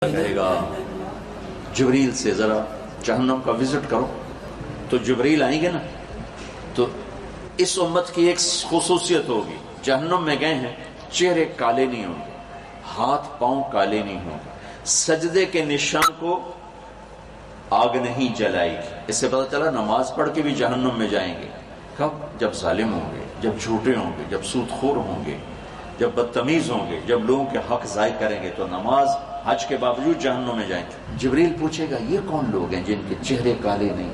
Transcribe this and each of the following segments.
کہے گا جبریل سے ذرا جہنم کا وزٹ کرو، تو جبریل آئیں گے نا، تو اس امت کی ایک خصوصیت ہوگی، جہنم میں گئے ہیں چہرے کالے نہیں ہوں گے، ہاتھ پاؤں کالے نہیں ہوں گے، سجدے کے نشان کو آگ نہیں جلائے گی۔ اس سے پتہ چلا نماز پڑھ کے بھی جہنم میں جائیں گے۔ کب؟ جب ظالم ہوں گے، جب جھوٹے ہوں گے، جب سود خور ہوں گے، جب بدتمیز ہوں گے، جب لوگوں کے حق ضائع کریں گے، تو نماز حج کے باوجود جہنم میں جائیں گے۔ جبریل پوچھے گا یہ کون لوگ ہیں جن کے چہرے کالے نہیں؟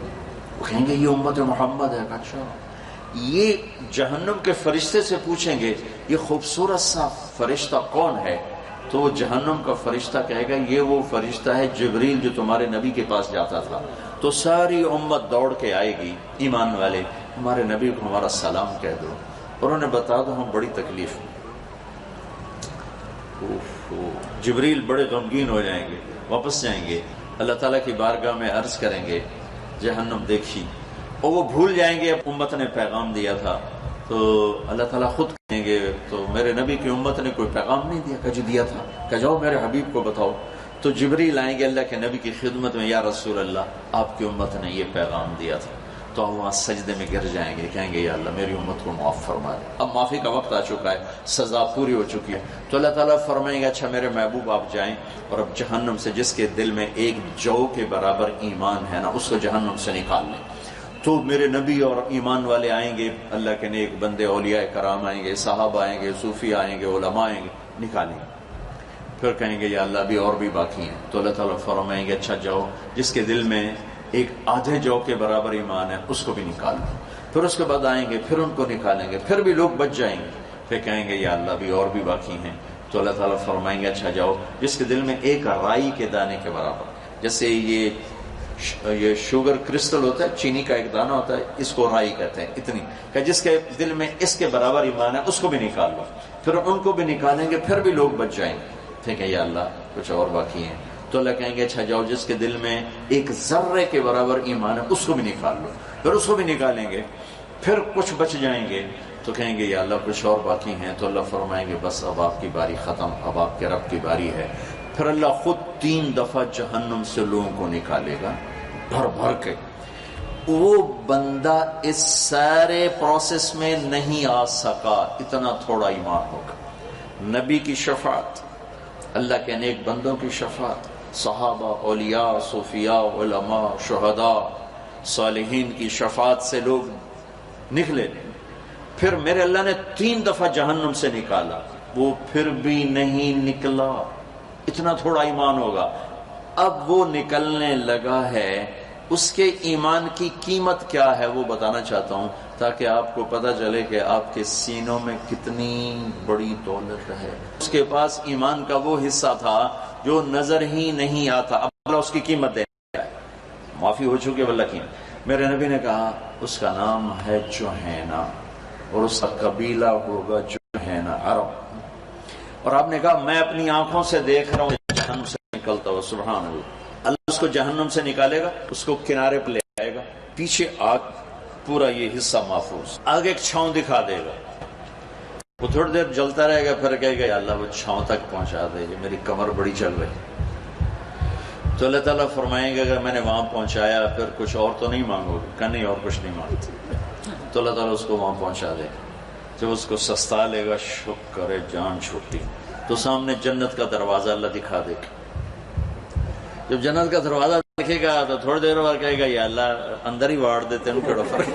وہ کہیں گے یہ امت محمد ہے۔ اچھا، یہ جہنم کے فرشتے سے پوچھیں گے یہ خوبصورت سا فرشتہ کون ہے؟ تو وہ جہنم کا فرشتہ کہے گا یہ وہ فرشتہ ہے جبریل جو تمہارے نبی کے پاس جاتا تھا۔ تو ساری امت دوڑ کے آئے گی، ایمان والے ہمارے نبی کو ہمارا سلام کہہ دو، اور انہیں بتا دو ہم بڑی تکلیف میں۔ جبریل بڑے غمگین ہو جائیں گے، واپس جائیں گے، اللہ تعالیٰ کی بارگاہ میں عرض کریں گے جہنم دیکھی، اور وہ بھول جائیں گے امت نے پیغام دیا تھا، تو اللہ تعالیٰ خود کہیں گے تو میرے نبی کی امت نے کوئی پیغام نہیں دیا؟ کہ دیا تھا، کہ جاؤ میرے حبیب کو بتاؤ۔ تو جبریل آئیں گے اللہ کے نبی کی خدمت میں، یا رسول اللہ آپ کی امت نے یہ پیغام دیا تھا، تو ہم وہاں سجدے میں گر جائیں گے، کہیں گے یا اللہ میری امت کو معاف فرما دے، اب معافی کا وقت آ چکا ہے، سزا پوری ہو چکی ہے۔ تو اللہ تعالیٰ فرمائیں گے اچھا میرے محبوب آپ جائیں، اور اب جہنم سے جس کے دل میں ایک جو کے برابر ایمان ہے نا، اس کو جہنم سے نکال لیں۔ تو میرے نبی اور ایمان والے آئیں گے، اللہ کے نیک بندے اولیاء کرام آئیں گے، صحابہ آئیں گے، صوفی آئیں گے، علماء آئیں گے، نکالیں گے۔ پھر کہیں گے یا اللہ ابھی اور بھی باقی ہیں، تو اللہ تعالیٰ فرمائیں گے اچھا جاؤ جس کے دل میں ایک آدھے جو کے برابر ایمان ہے اس کو بھی نکال لو۔ پھر اس کے بعد آئیں گے، پھر ان کو نکالیں گے، پھر بھی لوگ بچ جائیں گے، پھر کہیں گے یا اللہ ابھی اور بھی باقی ہیں، تو اللہ تعالیٰ فرمائیں گے اچھا جاؤ جس کے دل میں ایک رائی کے دانے کے برابر، جیسے یہ شوگر کرسٹل ہوتا ہے، چینی کا ایک دانہ ہوتا ہے، اس کو رائی کہتے ہیں، اتنی کہ جس کے دل میں اس کے برابر ایمان ہے اس کو بھی نکال لو۔ پھر ان کو بھی نکالیں گے، پھر بھی لوگ بچ جائیں گے، ٹھیک ہے یا اللہ کچھ اور باقی ہیں، تو اللہ کہیں گے اچھا جاؤ جس کے دل میں ایک ذرے کے برابر ایمان ہے اس کو بھی نکال لو۔ پھر اس کو بھی نکالیں گے، پھر کچھ بچ جائیں گے، تو کہیں گے یا اللہ کچھ اور باقی ہیں، تو اللہ فرمائیں گے بس اب آپ کی باری ختم، اب آپ کے رب کی باری ہے۔ پھر اللہ خود 3 دفعہ جہنم سے لوگوں کو نکالے گا بھر بھر کے۔ وہ بندہ اس سارے پروسیس میں نہیں آ سکا، اتنا تھوڑا ایمان ہوگا۔ نبی کی شفاعت، اللہ کے نیک بندوں کی شفاعت، صحابہ، اولیاء، صوفیاء، علماء، شہداء، صالحین کی شفاعت سے لوگ نکلے۔ پھر میرے اللہ نے 3 دفعہ جہنم سے نکالا، وہ پھر بھی نہیں نکلا، اتنا تھوڑا ایمان ہوگا۔ اب وہ نکلنے لگا ہے، اس کے ایمان کی قیمت کیا ہے وہ بتانا چاہتا ہوں، تاکہ آپ کو پتہ چلے کہ آپ کے سینوں میں کتنی بڑی دولت ہے۔ اس کے پاس ایمان کا وہ حصہ تھا جو نظر ہی نہیں آتا، اب اللہ اس کی قیمت دے رہا ہے، معافی ہو چکی ہے اللہ کی۔ میرے نبی نے کہا اس کا نام ہے جوہینا، اور اس کا قبیلہ ہوگا جوہینا عرب۔ اور آپ نے کہا میں اپنی آنکھوں سے دیکھ رہا ہوں جہنم سے نکلتا ہوا، سبحان اللہ۔ اللہ اس کو جہنم سے نکالے گا، اس کو کنارے پہ لے آئے گا، پیچھے آگ پورا یہ حصہ محفوظ، آگے ایک چھاؤں دکھا دے گا، وہ تھوڑی دیر جلتا رہے گا، پھر کہے گا یا اللہ وہ چھاؤں تک پہنچا دے، یہ میری کمر بڑی چل رہی۔ تو اللہ تعالیٰ فرمائیں گے اگر میں نے وہاں پہنچایا پھر کچھ اور تو نہیں مانگو گے؟ کہ نہیں اور کچھ نہیں مانگتے۔ تو اللہ تعالیٰ اس کو وہاں پہنچا دے، جب اس کو سستا لے گا، شکر ہے جان چھوٹی، تو سامنے جنت کا دروازہ اللہ دکھا دے گا۔ جب جنت کا دروازہ دیکھے گا تو تھوڑی دیر بعد کہے گا یا اللہ اندر ہی واڑ دیتے ہیں، کڑا فرق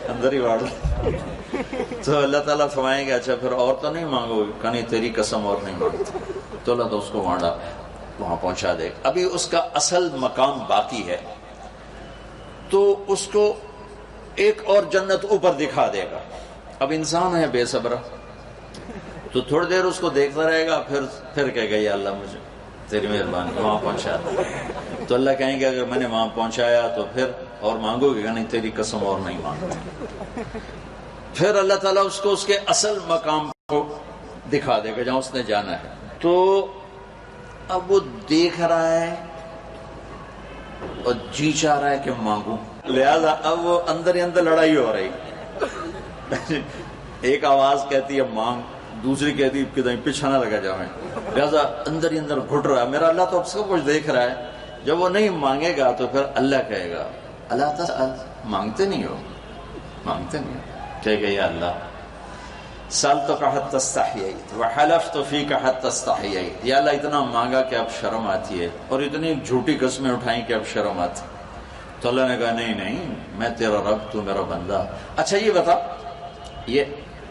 اندر ہی واڑ دیتے۔ تو اللہ تعالیٰ فرمائیں گے اچھا پھر اور تو نہیں مانگو گے؟ کہانی تیری قسم اور نہیں مانگتے۔ تو اللہ تو اس کو وہاں پہنچا دے گا۔ ابھی اس کا اصل مقام باقی ہے، تو اس کو ایک اور جنت اوپر دکھا دے گا۔ اب انسان ہے بے صبرہ، تو تھوڑی دیر اس کو دیکھتا رہے گا، پھر کہے گا یا اللہ مجھے تیری مہربانی وہاں پہنچا دے۔ تو اللہ کہیں گے اگر میں نے وہاں پہنچایا تو پھر اور مانگو گے؟ کہ نہیں تیری قسم اور نہیں مانگتے۔ پھر اللہ تعالیٰ اس کو اس کے اصل مقام کو دکھا دے گا جہاں اس نے جانا ہے۔ تو اب وہ دیکھ رہا ہے اور جی چاہ رہا ہے کہ مانگوں، لہذا اب وہ اندر ہی اندر لڑائی ہو رہی، ایک آواز کہتی ہے مانگ، دوسری کہتی کہ پیچھا نہ لگا جائیں، لہٰذا اندر ہی اندر گھٹ رہا ہے میرا اللہ تو اب سب کچھ دیکھ رہا ہے. جب وہ نہیں مانگے گا تو پھر اللہ کہے گا اللہ تسأل، مانگتے نہیں ہو، مانگتے نہیں ہو. کہے گا یا اللہ سألتک حتی استحییت وحلفت فیک حتی استحییت، یا اللہ اتنا مانگا کہ اب شرم آتی ہے اور اتنی جھوٹی قسمیں اٹھائیں کہ اب شرم آتی. تو اللہ نے کہا نہیں نہیں میں تیرا رب، تو میرا بندہ. اچھا یہ بتا، یہ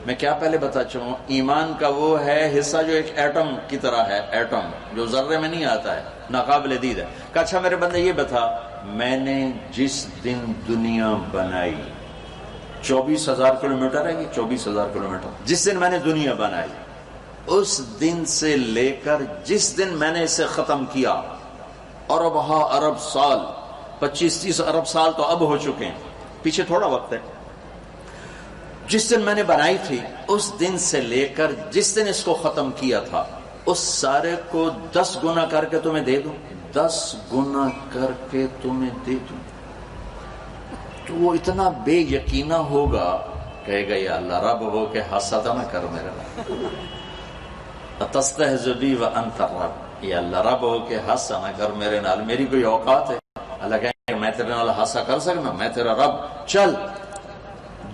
میں کیا پہلے بتا چاہوں، ایمان کا وہ ہے حصہ جو ایک ایٹم کی طرح ہے، ایٹم جو ذرے میں نہیں آتا ہے، ناقابل دید ہے. کہ اچھا میرے بندے یہ بتا، میں نے جس دن دنیا بنائی 24,000 کلومیٹر ہے، یہ 24,000 کلومیٹر جس دن میں نے دنیا بنائی، اس دن سے لے کر جس دن میں نے اسے ختم کیا، ارب سال، 25-30 ارب سال تو اب ہو چکے ہیں، پیچھے تھوڑا وقت ہے. جس دن میں نے بنائی تھی اس دن سے لے کر جس دن اس کو ختم کیا تھا، اس سارے کو 10 گنا کر کے تمہیں دے دوں، 10 گنا کر کے تمہیں دے دوں. تو وہ اتنا بے یقینہ ہوگا، کہے گا یا اللہ رب ہو کے حسد نہ کر میرے نال، تستہزئ بی وانت الرب، یا اللہ رب ہو کے حسد نہ کر میرے نال، میری کوئی اوقات ہے؟ اللہ کہے گا میں تیرے نال حسد کر سکنا، میں تیرا رب، چل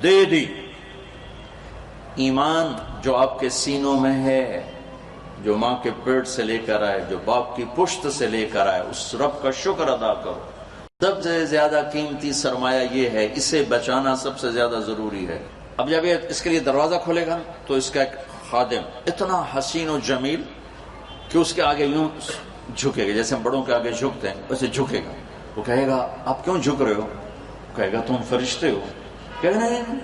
دے دی. ایمان جو آپ کے سینوں میں ہے، جو ماں کے پیٹ سے لے کر آئے، جو باپ کی پشت سے لے کر آئے، اس رب کا شکر ادا کرو. سب سے زیادہ قیمتی سرمایہ یہ ہے، اسے بچانا سب سے زیادہ ضروری ہے. اب جب یہ اس کے لیے دروازہ کھولے گا تو اس کا ایک خادم اتنا حسین و جمیل کہ اس کے آگے یوں جھکے گا، جیسے ہم بڑوں کے آگے جھکتے ہیں ویسے جھکے گا. وہ کہے گا آپ کیوں جھک رہے ہو؟ کہے گا تم فرشتے ہو. کہے گا نہیں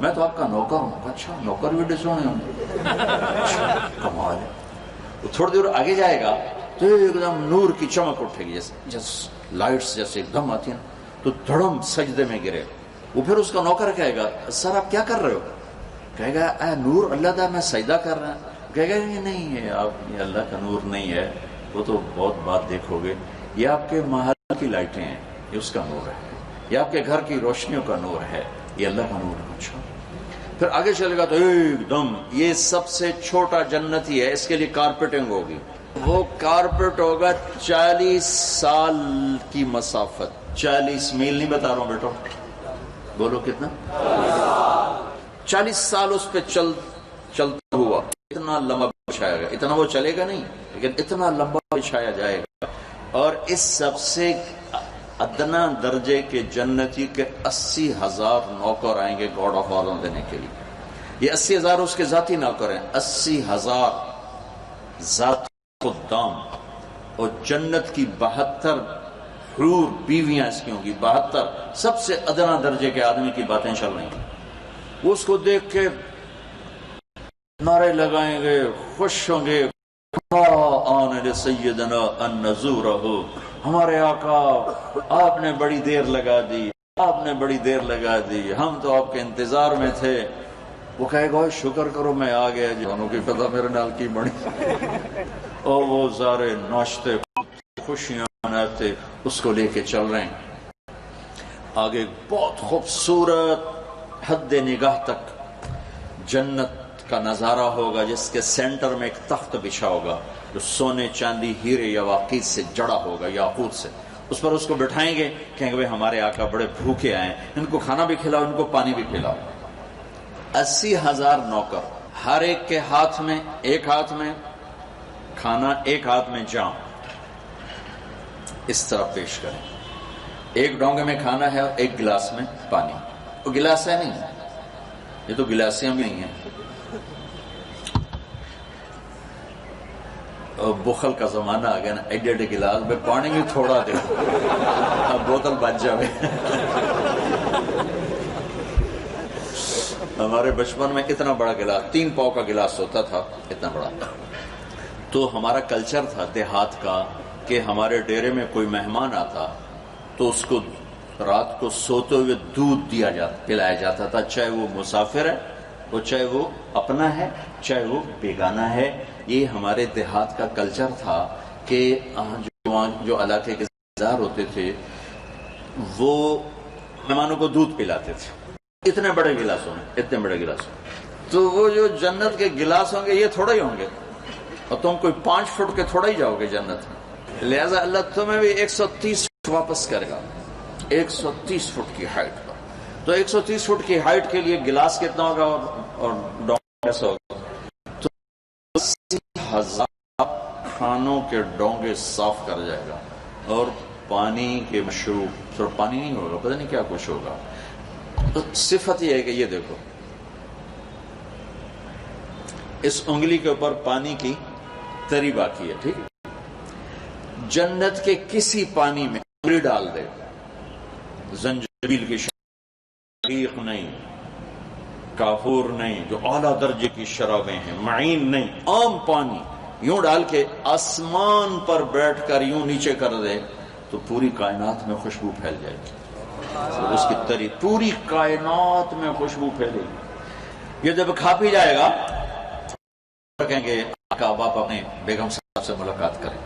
میں تو آپ کا نوکر ہوں. اچھا نوکر بھی ڈسونے ہوں، کمال ہے. وہ تھوڑی دور آگے جائے گا تو ایک دم نور کی چمک اٹھے گی، جیسے لائٹس جیسے ایک دم آتی ہیں، تو دھڑم سجدے میں گرے. وہ پھر اس کا نوکر کہے گا سر آپ کیا کر رہے ہو؟ کہے گا اے نور اللہ دا میں سجدہ کر رہا ہوں. کہے گا یہ نہیں ہے، آپ یہ اللہ کا نور نہیں ہے، وہ تو بہت بات دیکھو گے، یہ آپ کے محل کی لائٹیں ہیں، یہ اس کا نور ہے، یہ آپ کے گھر کی روشنیوں کا نور ہے، یہ اللہ کا نور ہے. اچھا پھر آگے چلے گا تو ایک دم یہ سب سے چھوٹا جنتی ہے، اس کے لیے کارپیٹنگ ہوگی. وہ کارپیٹ ہوگا 40 سال کی مسافت، 40 میل نہیں بتا رہا ہوں بیٹو، بولو کتنا، 40 سال اس پہ چلتا ہوا، اتنا لمبا بچھایا گا. اتنا وہ چلے گا نہیں لیکن اتنا لمبا بچھایا جائے گا. اور اس سب سے ادنا درجے کے جنتی کے 80,000 نوکر آئیں گے گاڈ آف آنر دینے کے لیے. یہ 80,000 اس کے ذاتی نوکر ہیں، 80,000 ذات خدام. اور جنت کی 72 حور بیویاں اس کی ہوں گی، 72 سب سے ادنا درجے کے آدمی کی باتیں چل رہی ہیں. وہ اس کو دیکھ کے نعرے لگائیں گے، خوش ہوں گے، آن سیدنا ان نزورہ، ہمارے آقا آپ نے بڑی دیر لگا دی، آپ نے بڑی دیر لگا دی، ہم تو آپ کے انتظار میں تھے. وہ کہے گا شکر کرو میں آ گیا، جانوں کی پتہ میرے نال کی بڑی. اور وہ سارے ناشتے خوشیاں مناتے اس کو لے کے چل رہے ہیں. آگے بہت خوبصورت حد نگاہ تک جنت کا نظارہ ہوگا، جس کے سینٹر میں ایک تخت بچھا ہوگا جو سونے چاندی ہیرے یواقیت سے جڑا ہوگا، یاقوت سے. اس پر اس کو بٹھائیں گے، کہیں گے ہمارے آقا بڑے بھوکے آئے، ان کو کھانا بھی کھلاؤ، ان کو پانی بھی پلاؤ. 80,000 نوکر، ہر ایک کے ہاتھ میں، ایک ہاتھ میں کھانا، ایک ہاتھ میں جام، اس طرح پیش کریں. ایک ڈونگے میں کھانا ہے اور ایک گلاس میں پانی. وہ گلاس ہے نہیں، یہ تو گلاسیاں بھی نہیں ہیں. بخل کا زمانہ آ گیا نا، ایڈے ایڈے گلاس میں پانی بھی تھوڑا دے، اب بوتل بچ جائے. ہمارے بچپن میں اتنا بڑا گلاس، 3 پاؤ کا گلاس ہوتا تھا، اتنا بڑا. تو ہمارا کلچر تھا دیہات کا کہ ہمارے ڈیرے میں کوئی مہمان آتا تو اس کو رات کو سوتے ہوئے دودھ پلایا جاتا تھا، چاہے وہ مسافر ہے، وہ چاہے وہ اپنا ہے، چاہے وہ بیگانہ ہے. یہ ہمارے دیہات کا کلچر تھا کہ جو علاقے کے زار ہوتے تھے وہ مہمانوں کو دودھ پلاتے تھے اتنے بڑے گلاسوں میں، اتنے بڑے گلاسوں. تو وہ جو جنت کے گلاس ہوں گے یہ تھوڑا ہی ہوں گے، اور تم کوئی 5 فٹ کے تھوڑا ہی جاؤ گے جنت میں، لہذا اللہ تمہیں بھی 130 فٹ واپس کرے گا، 130 فٹ کی ہائٹ پر۔ تو 130 فٹ کی ہائٹ کے لیے گلاس کتنا ہوگا اور ڈونگا کیسا ہوگا؟ تو 80,000 کھانوں کے ڈونگے صاف کر جائے گا، اور پانی کے مشروب، صرف پانی نہیں ہوگا، پتہ نہیں کیا کچھ ہوگا۔ تو صفت یہ ہے کہ یہ دیکھو اس انگلی کے اوپر پانی کی تری باقی ہے، ٹھیک ہے؟ جنت کے کسی پانی میں انگلی ڈال دے، زنجبیل کی شریق نہیں، کافور نہیں، جو اعلیٰ درجے کی شرابیں ہیں، معین نہیں، عام پانی یوں ڈال کے آسمان پر بیٹھ کر یوں نیچے کر دے تو پوری کائنات میں خوشبو پھیل جائے گی، اس کی تری پوری کائنات میں خوشبو پھیلے گی۔ یہ جب کھا پی جائے گا کہیں گے آقا باپ اپنے بیگم صاحب سے ملاقات کریں،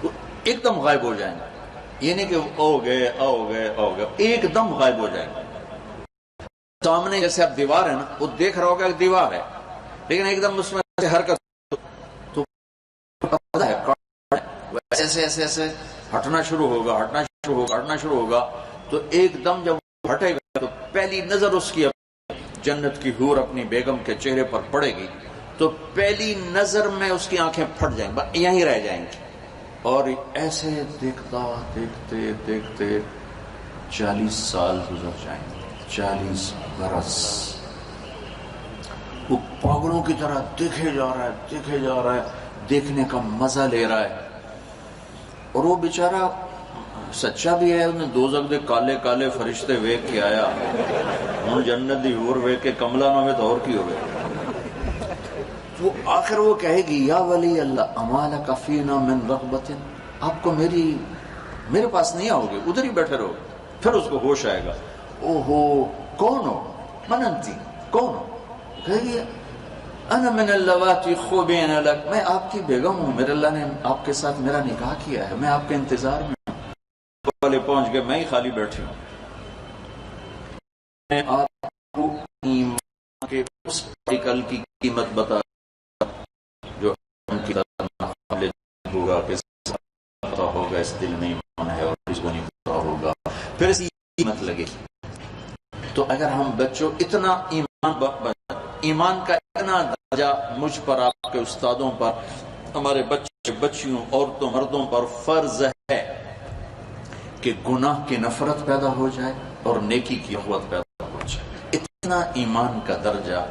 وہ ایک دم غائب ہو جائیں گے، یہ نہیں کہ او گئے ایک دم غائب ہو جائیں گے۔ سامنے جیسے اب دیوار ہے نا، وہ دیکھ رہا ہوگا کہ دیوار ہے، لیکن ایک دم اس میں حرکت تو ایسے ہٹنا شروع ہوگا تو ایک دم جب ہٹے گا تو پہلی نظر اس کی جنت کی حور اپنی بیگم کے چہرے پر پڑے گی تو پہلی نظر میں اس کی آنکھیں پھٹ جائیں گی، یہیں رہ جائیں گی، اور ایسے دیکھتے 40 سال گزر جائیں گے، 40 برس وہ پاگلوں کی طرح دیکھے جا رہا ہے، دیکھنے کا مزہ لے رہا ہے، اور وہ بیچارہ سچا بھی ہے، انہیں دوزخ دے کالے کالے فرشتے ویک کے آیا، ہوں جنت دی حور ویک کے کملا نہ ہوئے تو اور کی ہوئے۔ وہ آخر وہ کہے گی یا ولی اللہ اما لک فینا من رغبت، آپ کو میرے پاس نہیں آؤ گے، ادھر ہی بیٹھے رہو۔ پھر اس کو ہوش آئے گا، اوہو کون ہو؟ من انتی، کون ہو؟ کہے گی انا من اللواتی خوبین لک، میں آپ کی بیگم ہوں، میرے اللہ نے آپ کے ساتھ میرا نکاح کیا ہے، میں آپ کے انتظار میں ہوں۔ والے پہنچ گئے، میں ہی خالی بیٹھی ہوں۔ میں آپ کو ایمان کے اس پارٹیکل کی قیمت بتا جو ان کی طرح ہوگا، پتا ہوگا اس دل میں ایمان ہے اور اس کو نہیں پتا ہوگا، پھر اس کی قیمت لگے گی۔ تو اگر ہم بچوں اتنا ایمان کا اتنا درجہ مجھ پر، آپ کے استادوں پر، ہمارے بچے بچیوں، عورتوں مردوں پر فرض ہے کہ گناہ کی نفرت پیدا ہو جائے اور نیکی کی قوت پیدا ہو جائے۔ اتنا ایمان کا درجہ،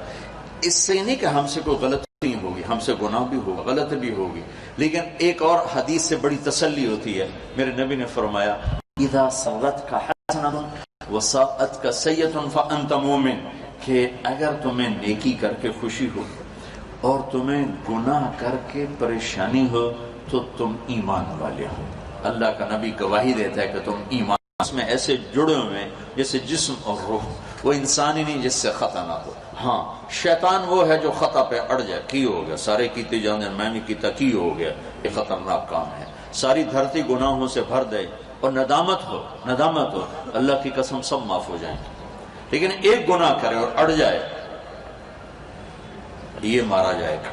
اس سے نہیں کہ ہم سے کوئی غلطی نہیں ہوگی، ہم سے گناہ بھی ہوگا، غلط بھی ہوگی، لیکن ایک اور حدیث سے بڑی تسلی ہوتی ہے۔ میرے نبی نے فرمایا اذا سرتک حسنۃ وساءتک سیئۃ فانت مومن، کہ اگر تمہیں نیکی کر کے خوشی ہو اور تمہیں گناہ کر کے پریشانی ہو تو تم ایمان والے ہو۔ اللہ کا نبی گواہی دیتا ہے کہ تم ایمان اس میں ایسے جڑے ہوئے جیسے جسم اور روح، وہ انسان ہی نہیں جس سے خطا نہ ہو۔ ہاں شیطان وہ ہے جو خطا پہ اڑ جائے، کی ہو گیا سارے کیتے جانے، میں نہیں کیتا، کی ہو گیا، یہ خطرناک کام ہے۔ ساری دھرتی گناہوں سے بھر دے اور ندامت ہو، اللہ کی قسم سب معاف ہو جائیں گے، لیکن ایک گناہ کرے اور اڑ جائے، یہ مارا جائے گا،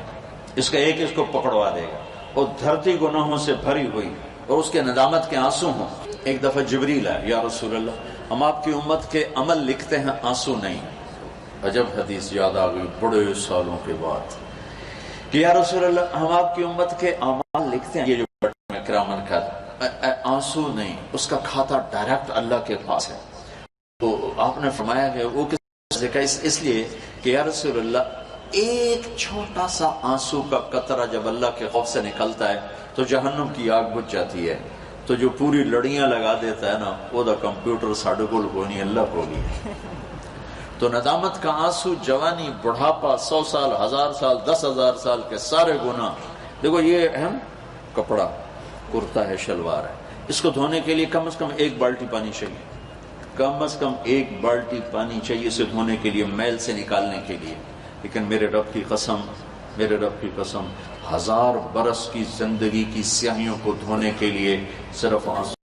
اس کا ایک اس کو پکڑوا دے گا، اور دھرتی گناہوں سے بھری ہوئی اور اس کے ندامت کے آنسو ہوں۔ ایک دفعہ جبریل آئے، یا رسول اللہ ہم آپ کی امت کے عمل لکھتے ہیں، آنسو نہیں۔ عجب حدیث یاد آ گئی بڑے سالوں کے بعد کہ یا رسول اللہ ہم آپ کی امت کے اعمال لکھتے ہیں، یہ جو بٹن میں کرامن کا آنسو نہیں، اس کا کھاتا ڈائریکٹ اللہ کے پاس ہے۔ تو آپ نے فرمایا کہ وہ کس کا، اس لیے کہ یا رسول اللہ ایک چھوٹا سا آنسو کا قطرہ جب اللہ کے خوف سے نکلتا ہے تو جہنم کی آگ بجھ جاتی ہے، تو جو پوری لڑیاں لگا دیتا ہے نا، وہ دا کمپیوٹر ساڑھے کو نہیں، اللہ کو نہیں۔ تو ندامت کا آنسو، جوانی، بڑھاپا، 100 سال، 1000 سال، 10,000 سال کے سارے گناہ، دیکھو یہ اہم کپڑا کرتا ہے، شلوار ہے، اس کو دھونے کے لیے کم از کم 1 بالٹی پانی چاہیے، کم از کم 1 بالٹی پانی چاہیے اسے دھونے کے لیے، میل سے نکالنے کے لیے۔ لیکن میرے رب کی قسم 1000 برس کی زندگی کی سیاہیوں کو دھونے کے لیے صرف آنسو